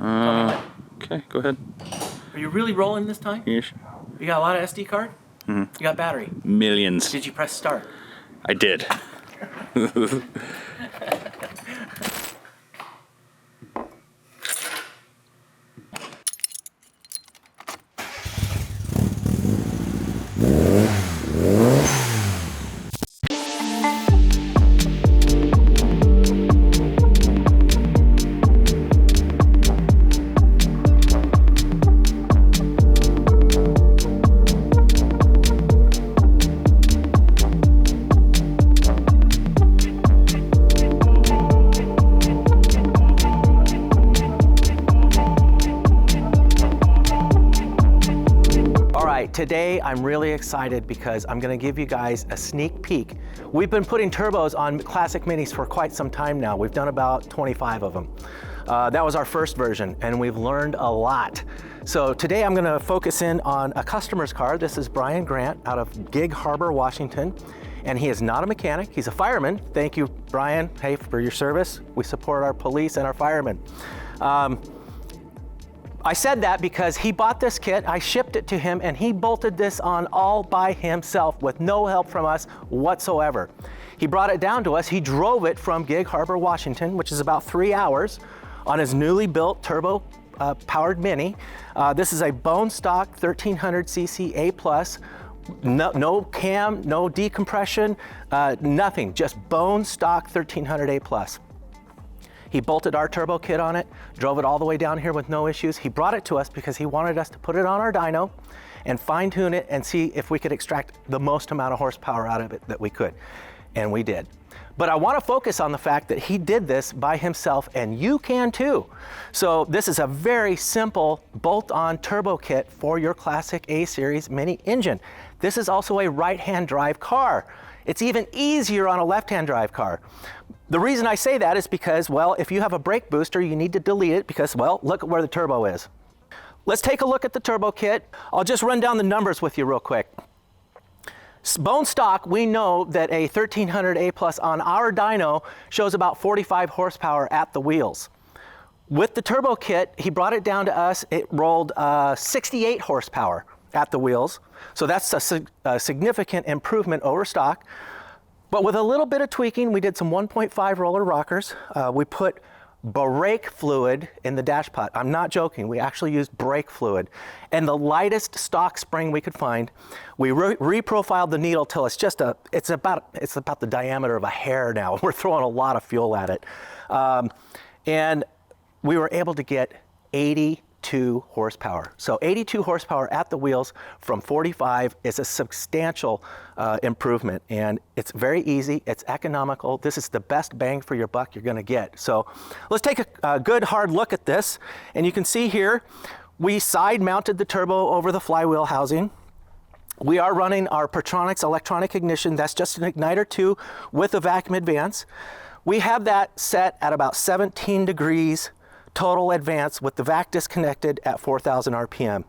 Tell me when. Okay, go ahead. Are you really rolling this time? Yes. You got a lot of SD card? You got battery? Millions. Did you press start? I did. Today I'm really excited because I'm going to give you guys a sneak peek. We've been putting turbos on Classic Minis for quite some time now. We've done about 25 of them. That was our first version and we've learned a lot. So today I'm going to focus in on a customer's car. This is Brian Grant out of Gig Harbor, Washington. And he is not a mechanic, he's a fireman. Thank you, Brian, hey, for your service. We support our police and our firemen. I said that because he bought this kit, I shipped it to him, and he bolted this on all by himself with no help from us whatsoever. He brought it down to us, he drove it from Gig Harbor, Washington, which is about 3 hours, on his newly built turbo powered Mini. This is a bone stock 1300cc A+, no cam, no decompression, nothing, just bone stock 1300 A+. He bolted our turbo kit on it, drove it all the way down here with no issues. He brought it to us because he wanted us to put it on our dyno and fine tune it and see if we could extract the most amount of horsepower out of it that we could. And we did. But I want to focus on the fact that he did this by himself and you can too. So this is a very simple bolt-on turbo kit for your classic A-Series Mini engine. This is also a right-hand drive car. It's even easier on a left-hand drive car. The reason I say that is because, well, if you have a brake booster, you need to delete it because, well, look at where the turbo is. Let's take a look at the turbo kit. I'll just run down the numbers with you real quick. Bone stock, we know that a 1300 A+ on our dyno shows about 45 horsepower at the wheels. With the turbo kit, he brought it down to us, it rolled 68 horsepower at the wheels. So that's a significant improvement over stock. But with a little bit of tweaking, we did some 1.5 roller rockers. We put brake fluid in the dash pot. I'm not joking, we actually used brake fluid. And the lightest stock spring we could find, we reprofiled the needle till it's just it's about the diameter of a hair now. We're throwing a lot of fuel at it. And we were able to get 82 horsepower. So 82 horsepower at the wheels from 45 is a substantial improvement, and it's very easy, it's economical. This is the best bang for your buck you're gonna get. So let's take a good hard look at this, and you can see here, we side mounted the turbo over the flywheel housing. We are running our Pertronix electronic ignition. That's just an igniter 2 with a vacuum advance. We have that set at about 17 degrees total advance with the vac disconnected at 4,000 RPM.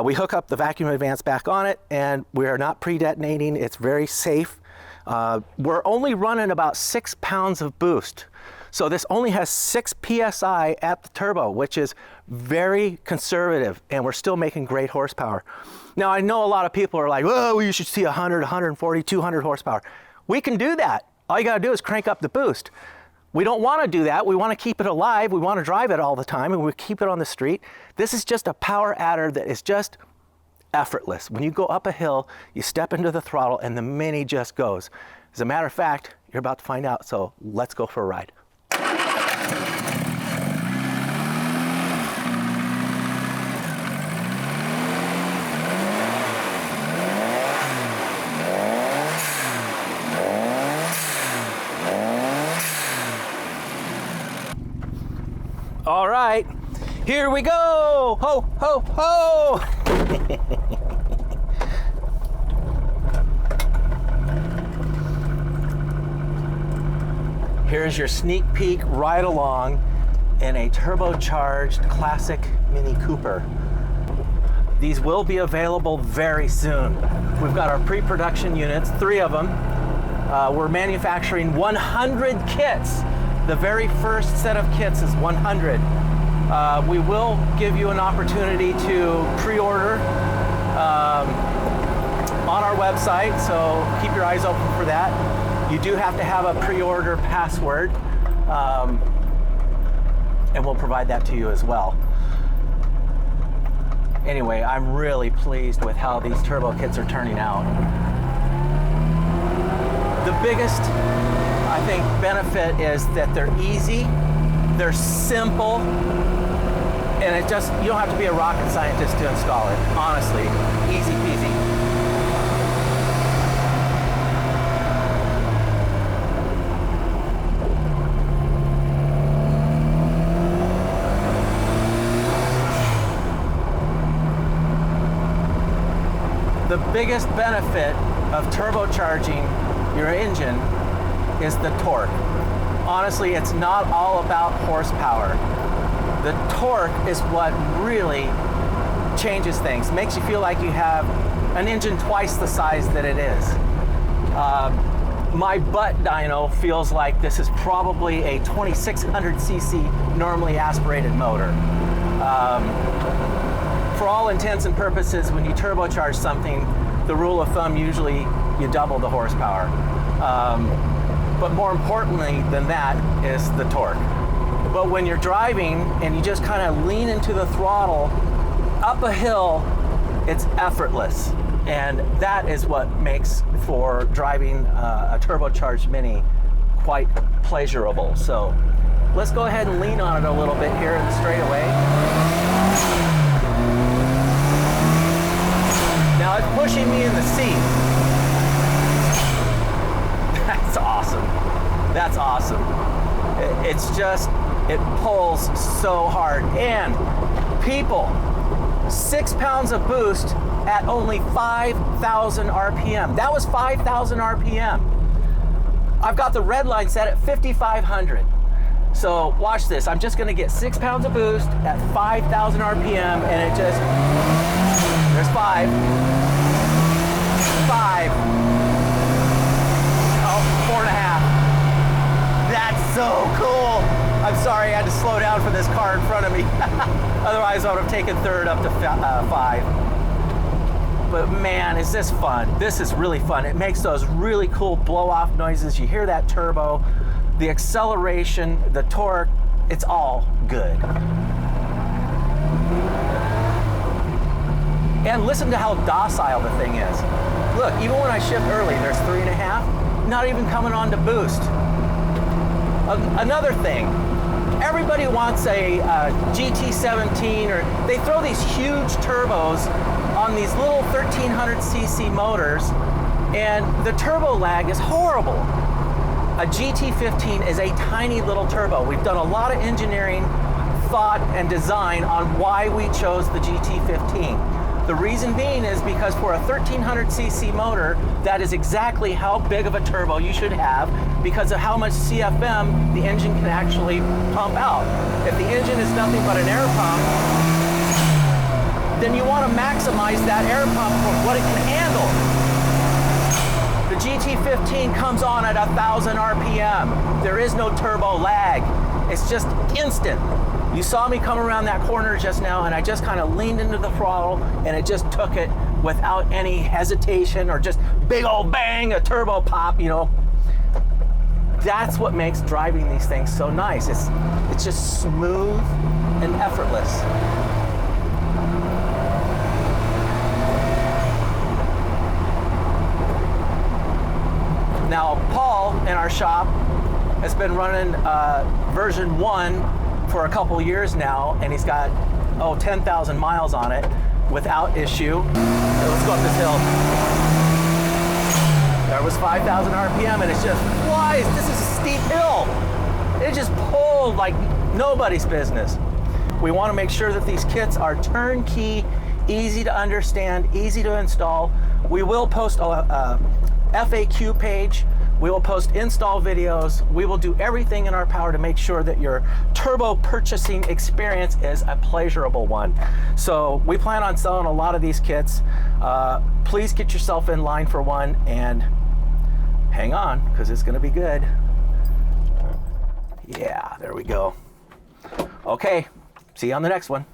We hook up the vacuum advance back on it and we are not pre-detonating. It's very safe. We're only running about 6 pounds of boost. So this only has 6 PSI at the turbo, which is very conservative, and we're still making great horsepower. Now I know a lot of people are like, oh, well, you should see 100, 140, 200 horsepower. We can do that. All you gotta do is crank up the boost. We don't want to do that. We want to keep it alive. We want to drive it all the time and we keep it on the street. This is just a power adder that is just effortless. When you go up a hill, you step into the throttle and the Mini just goes. As a matter of fact, you're about to find out, so let's go for a ride. All right, here we go. Ho, ho, ho. Here's your sneak peek ride along in a turbocharged classic Mini Cooper. These will be available very soon. We've got our pre-production units, 3 of them. We're manufacturing 100 kits. The very first set of kits is 100. We will give you an opportunity to pre-order on our website, so keep your eyes open for that. You do have to have a pre-order password, and we'll provide that to you as well. Anyway, I'm really pleased with how these turbo kits are turning out. The biggest, I think, benefit is that they're easy, they're simple, and you don't have to be a rocket scientist to install it. Honestly, easy peasy. The biggest benefit of turbocharging your engine is the torque. Honestly, it's not all about horsepower. The torque is what really changes things, makes you feel like you have an engine twice the size that it is. My butt dyno feels like this is probably a 2600cc normally aspirated motor. For all intents and purposes, when you turbocharge something, the rule of thumb usually you double the horsepower. But more importantly than that is the torque. But when you're driving and you just kind of lean into the throttle up a hill, it's effortless. And that is what makes for driving a turbocharged Mini quite pleasurable. So let's go ahead and lean on it a little bit here in the straightaway. Now it's pushing me in the seat. That's awesome. That's awesome. It's just, it pulls so hard. And people, 6 pounds of boost at only 5,000 RPM. That was 5,000 RPM. I've got the red line set at 5,500. So watch this. I'm just gonna get 6 pounds of boost at 5,000 RPM, and it just, there's 5. 5. Oh, 4.5. That's so cool. I'm sorry I had to slow down for this car in front of me. Otherwise I would have taken third up to 5. But man, is this fun. This is really fun. It makes those really cool blow-off noises. You hear that turbo, the acceleration, the torque, it's all good. And listen to how docile the thing is. Look, even when I shift early, there's 3.5, not even coming on to boost. Another thing, everybody wants a GT17, or they throw these huge turbos on these little 1300cc motors, and the turbo lag is horrible. A GT15 is a tiny little turbo. We've done a lot of engineering, thought, and design on why we chose the GT15. The reason being is because for a 1300cc motor, that is exactly how big of a turbo you should have because of how much CFM the engine can actually pump out. If the engine is nothing but an air pump, then you want to maximize that air pump for what it can handle. The GT15 comes on at 1,000 RPM. There is no turbo lag. It's just instant. You saw me come around that corner just now, and I just kind of leaned into the throttle, and it just took it without any hesitation or just big old bang, a turbo pop, you know. That's what makes driving these things so nice. It's just smooth and effortless. Now, Paul in our shop has been running version 1 for a couple years now, and he's got 10,000 miles on it without issue. So let's go up this hill. There was 5,000 RPM, and it just flies. This is a steep hill. It just pulled like nobody's business. We want to make sure that these kits are turnkey, easy to understand, easy to install. We will post a FAQ page. We will post install videos. We will do everything in our power to make sure that your turbo purchasing experience is a pleasurable one. So we plan on selling a lot of these kits. Please get yourself in line for one and hang on, because it's gonna be good. Yeah, there we go. Okay, See you on the next one.